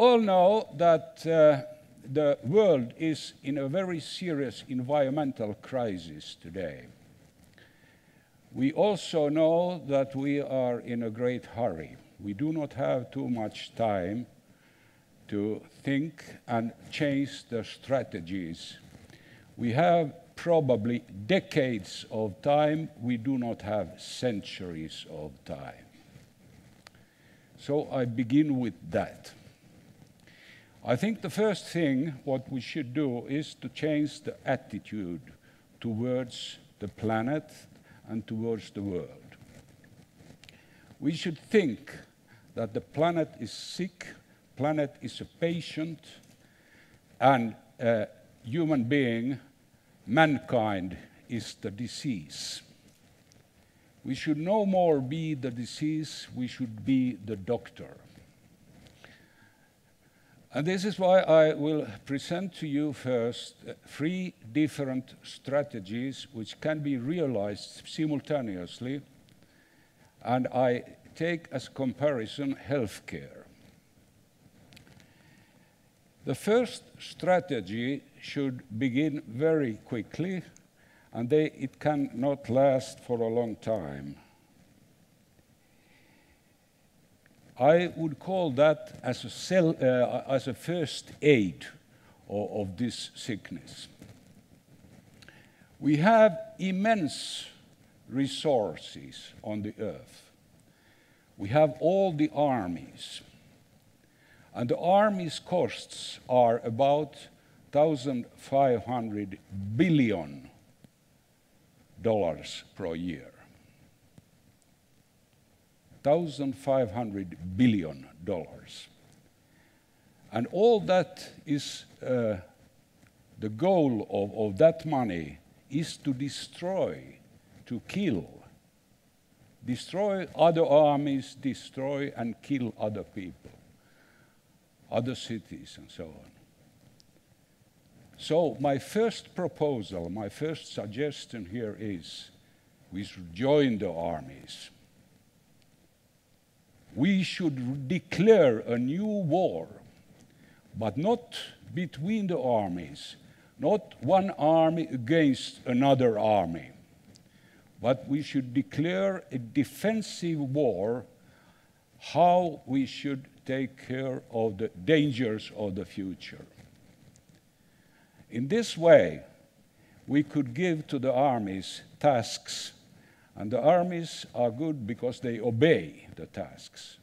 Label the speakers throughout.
Speaker 1: all know that the world is in a very serious environmental crisis today. We also know that we are in a great hurry. We do not have too much time to think and change the strategies. We have probably decades of time. We do not have centuries of time. So I begin with that. I think the first thing what we should do is to change the attitude towards the planet and towards the world. We should think that the planet is sick, planet is a patient, and human being, mankind, is the disease. We should no more be the disease, we should be the doctor. And this is why I will present to you first 3 different strategies which can be realized simultaneously, and I take as comparison healthcare. The first strategy should begin very quickly, and it cannot last for a long time. I would call that as a first aid of this sickness. We have immense resources on the earth. We have all the armies. And the armies' costs are about $1,500 billion per year. $1,500 billion. And all that is, the goal of that money is to destroy, to kill. Destroy other armies, destroy and kill other people, other cities and so on. So my first proposal, my first suggestion here is we should join the armies. We should declare a new war, but not between the armies, not one army against another army, but we should declare a defensive war, how we should take care of the dangers of the future. In this way, we could give to the armies tasks, and the armies are good because they obey the tasks.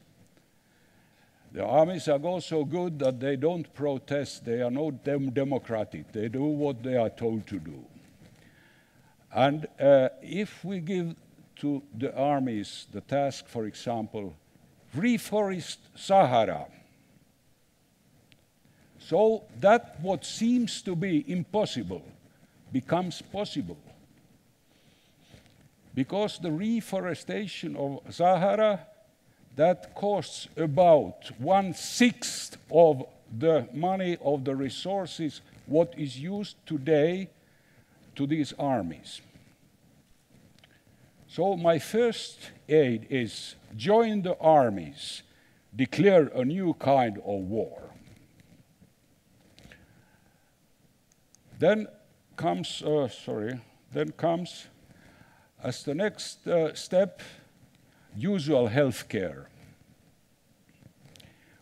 Speaker 1: The armies are also good that they don't protest, they are not democratic, they do what they are told to do. And if we give to the armies the task, for example, reforest Sahara, so that what seems to be impossible becomes possible. Because the reforestation of Sahara, that costs about 1/6 of the money of the resources what is used today to these armies. So my first aid is join the armies, declare a new kind of war. Then comes as the next step, usual healthcare.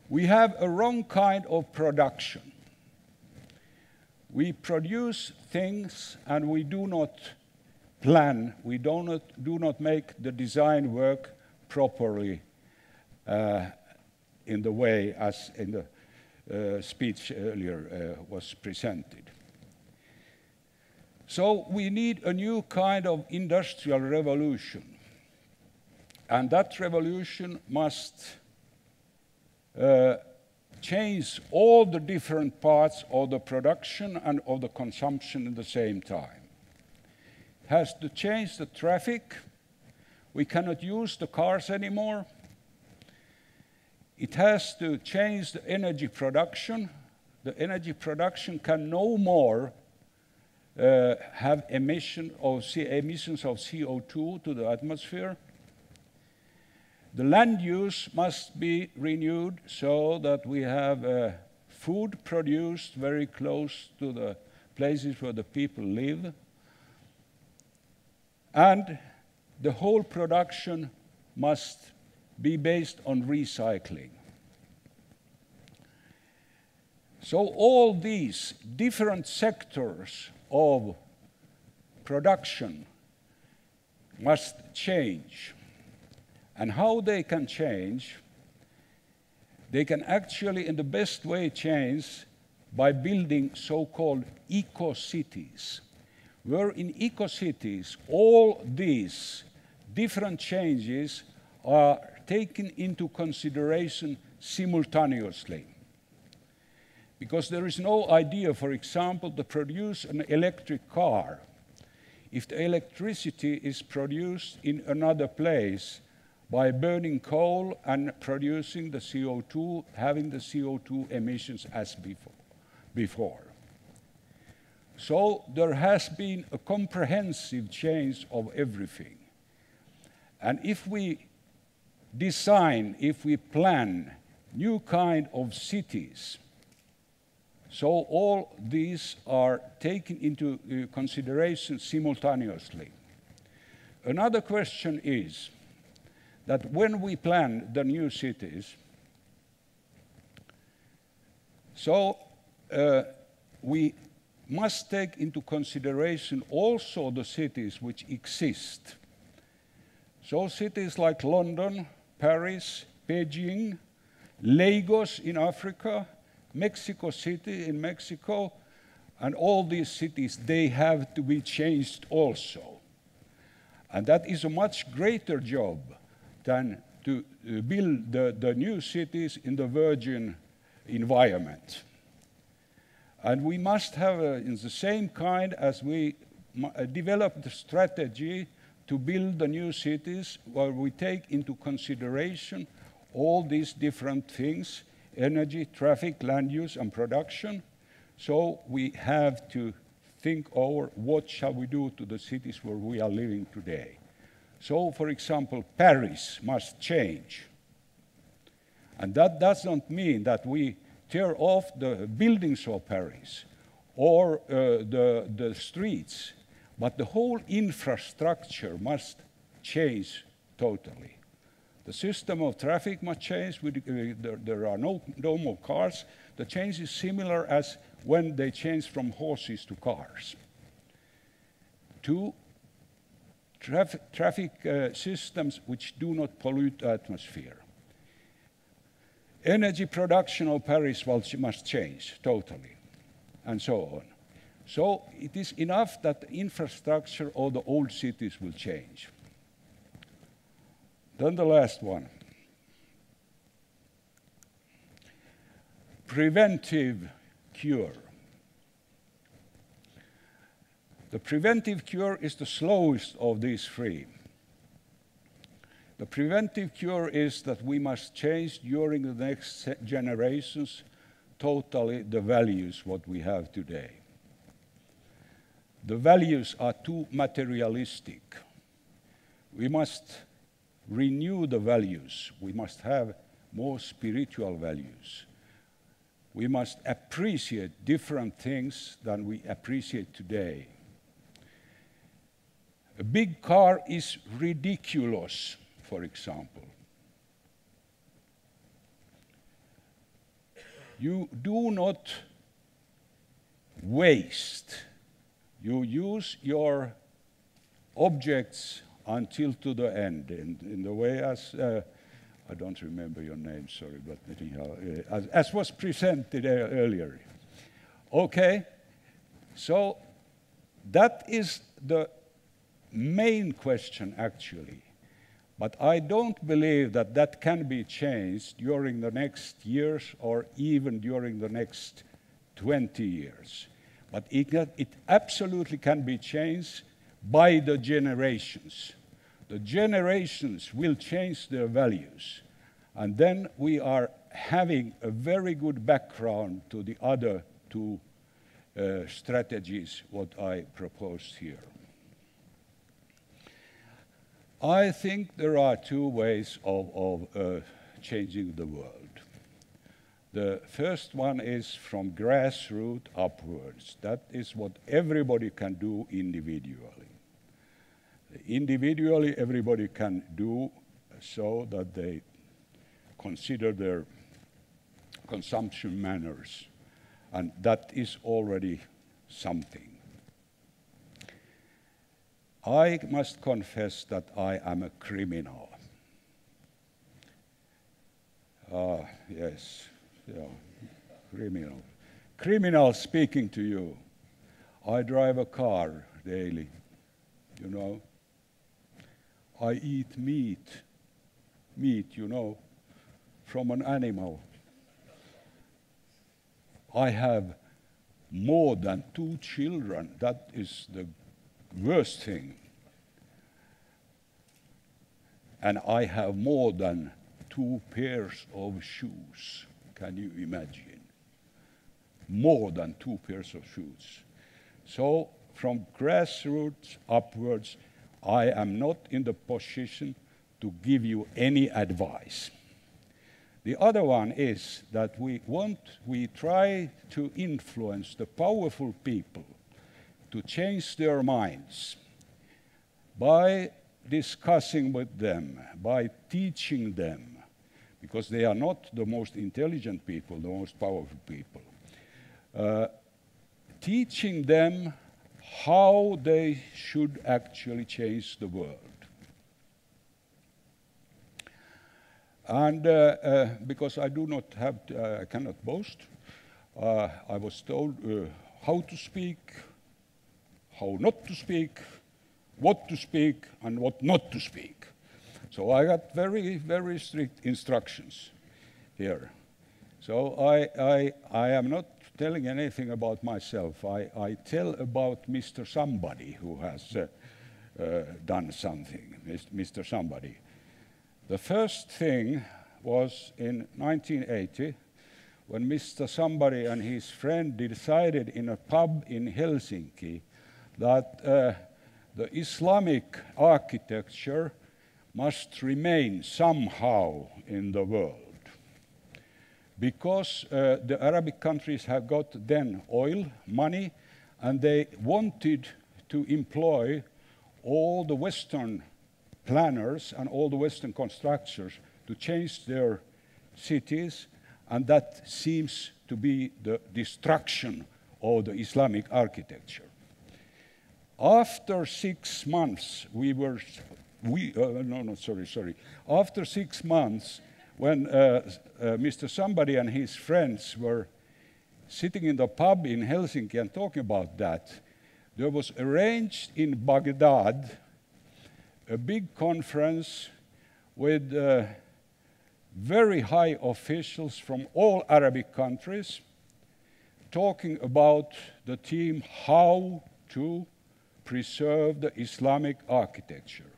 Speaker 1: We have a wrong kind of production. We produce things and we do not plan, we do not make the design work properly in the way as in the speech earlier was presented. So we need a new kind of industrial revolution. And that revolution must change all the different parts of the production and of the consumption at the same time. It has to change the traffic. We cannot use the cars anymore. It has to change the energy production. The energy production can no more have emissions of CO2 to the atmosphere. The land use must be renewed so that we have food produced very close to the places where the people live. And the whole production must be based on recycling. So all these different sectors of production must change. And how they can change? They can actually, in the best way, change by building so-called eco-cities, where in eco-cities all these different changes are taken into consideration simultaneously. Because there is no idea, for example, to produce an electric car if the electricity is produced in another place by burning coal and producing the CO2, having the CO2 emissions as before. So there has been a comprehensive change of everything. And if we design, if we plan new kind of cities, so all these are taken into consideration simultaneously. Another question is that when we plan the new cities, so we must take into consideration also the cities which exist. So cities like London, Paris, Beijing, Lagos in Africa, Mexico City in Mexico, and all these cities, they have to be changed also. And that is a much greater job than to build the new cities in the virgin environment. And we must have, in the same kind as we develop the strategy to build the new cities, where we take into consideration all these different things, energy, traffic, land use, and production. So we have to think over what shall we do to the cities where we are living today. So, for example, Paris must change. And that does not mean that we tear off the buildings of Paris or the streets, but the whole infrastructure must change totally. The system of traffic must change. There are no more cars. The change is similar as when they changed from horses to cars. Two, traffic systems which do not pollute the atmosphere. Energy production of Paris must change totally, and so on. So it is enough that the infrastructure of the old cities will change. Then the last one. Preventive cure. The preventive cure is the slowest of these three. The preventive cure is that we must change during the next generations totally the values what we have today. The values are too materialistic. We must renew the values. We must have more spiritual values. We must appreciate different things than we appreciate today. A big car is ridiculous, for example. You do not waste. You use your objects until to the end, in the way as, I don't remember your name, sorry, but anyhow, as was presented earlier. Okay, so that is the main question, actually. But I don't believe that that can be changed during the next years or even during the next 20 years. But it absolutely can be changed by the generations. The generations will change their values. And then we are having a very good background to the other two strategies what I proposed here. I think there are two ways of changing the world. The first one is from grassroots upwards. That is what everybody can do individually. Individually, everybody can do so that they consider their consumption manners, and that is already something. I must confess that I am a criminal. Yes, yeah, criminal. Criminal speaking to you. I drive a car daily, you know. I eat meat, you know, from an animal. I have more than 2 children. That is the worst thing. And I have more than 2 pairs of shoes. Can you imagine? More than 2 pairs of shoes. So from grassroots upwards, I am not in the position to give you any advice. The other one is that we try to influence the powerful people to change their minds by discussing with them, by teaching them, because they are not the most intelligent people, the most powerful people. Teaching them how they should actually change the world. And because I do not have, I cannot boast, I was told how to speak, how not to speak, what to speak, and what not to speak. So I got very, very strict instructions here. So I am not telling anything about myself. I tell about Mr. Somebody who has done something, Mr. Somebody. The first thing was in 1980 when Mr. Somebody and his friend decided in a pub in Helsinki that the Islamic architecture must remain somehow in the world. Because the Arabic countries have got then oil, money, and they wanted to employ all the Western planners and all the Western constructors to change their cities, and that seems to be the destruction of the Islamic architecture. After 6 months, After 6 months, when Mr. Somebody and his friends were sitting in the pub in Helsinki and talking about that, there was arranged in Baghdad a big conference with very high officials from all Arabic countries talking about the theme how to preserve the Islamic architecture.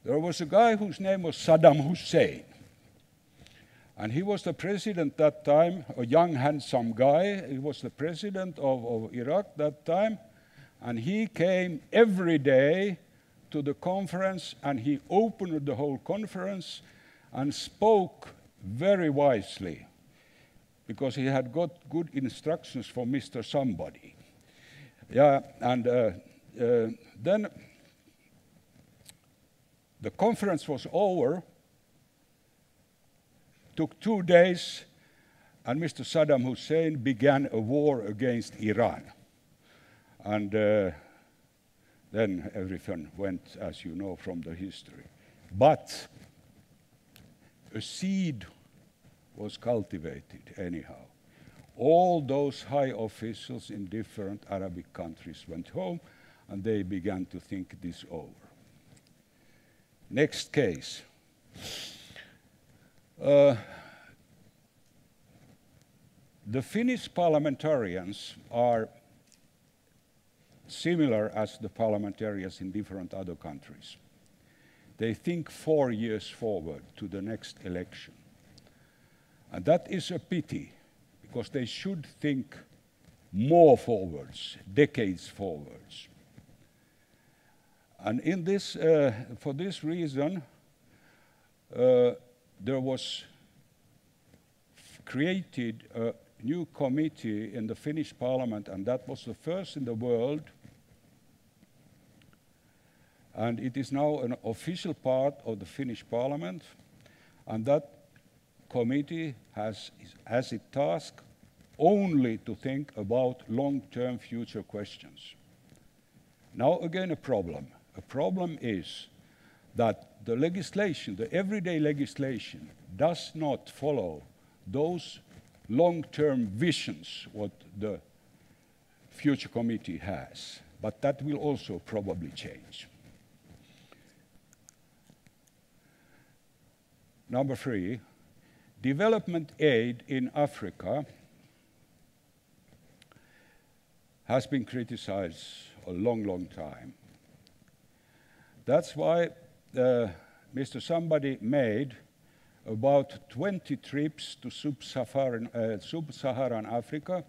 Speaker 1: There was a guy whose name was Saddam Hussein. And he was the president that time, a young, handsome guy. He was the president of Iraq that time. And he came every day to the conference, and he opened the whole conference and spoke very wisely, because he had got good instructions from Mr. Somebody. Yeah, and then the conference was over. Took 2 days, and Mr. Saddam Hussein began a war against Iran. And then everything went, as you know, from the history. But a seed was cultivated anyhow. All those high officials in different Arabic countries went home, and they began to think this over. Next case. The Finnish parliamentarians are similar as the parliamentarians in different other countries. They think 4 years forward to the next election. And that is a pity, because they should think more forwards, decades forwards. And in this, for this reason, there was created a new committee in the Finnish parliament, and that was the first in the world. And it is now an official part of the Finnish parliament, and that committee has as its task only to think about long-term future questions. Now again a problem. A problem is that the legislation, the everyday legislation, does not follow those long-term visions what the future committee has. But that will also probably change. Number 3, development aid in Africa has been criticized a long, long time. That's why Mr. Somebody made about 20 trips to sub-Saharan Africa,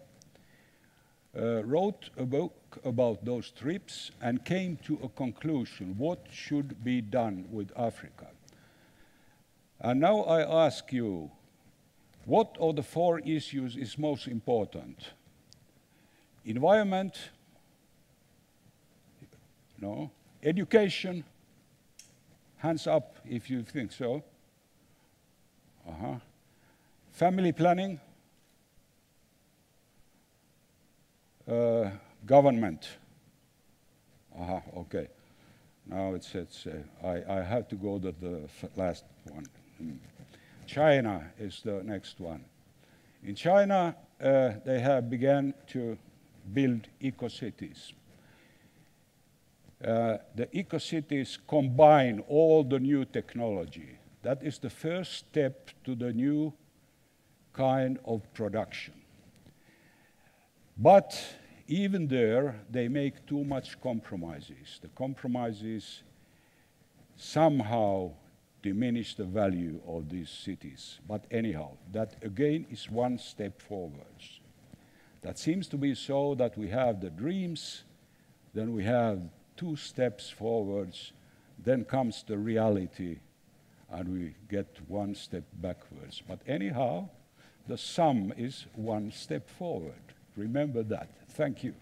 Speaker 1: wrote a book about those trips, and came to a conclusion, what should be done with Africa. And now I ask you, what of the 4 issues is most important? Environment? No. Education? Hands up if you think so. Family planning? Government? Okay. Now it says, I have to go to the last one. China is the next one. In China, they have begun to build Ecocities. The Ecocities combine all the new technology. That is the first step to the new kind of production. But even there, they make too much compromises. The compromises somehow diminish the value of these cities. But anyhow, that again is one step forwards. That seems to be so that we have the dreams, then we have 2 steps forwards, then comes the reality, and we get 1 step backwards. But anyhow, the sum is 1 step forward. Remember that. Thank you.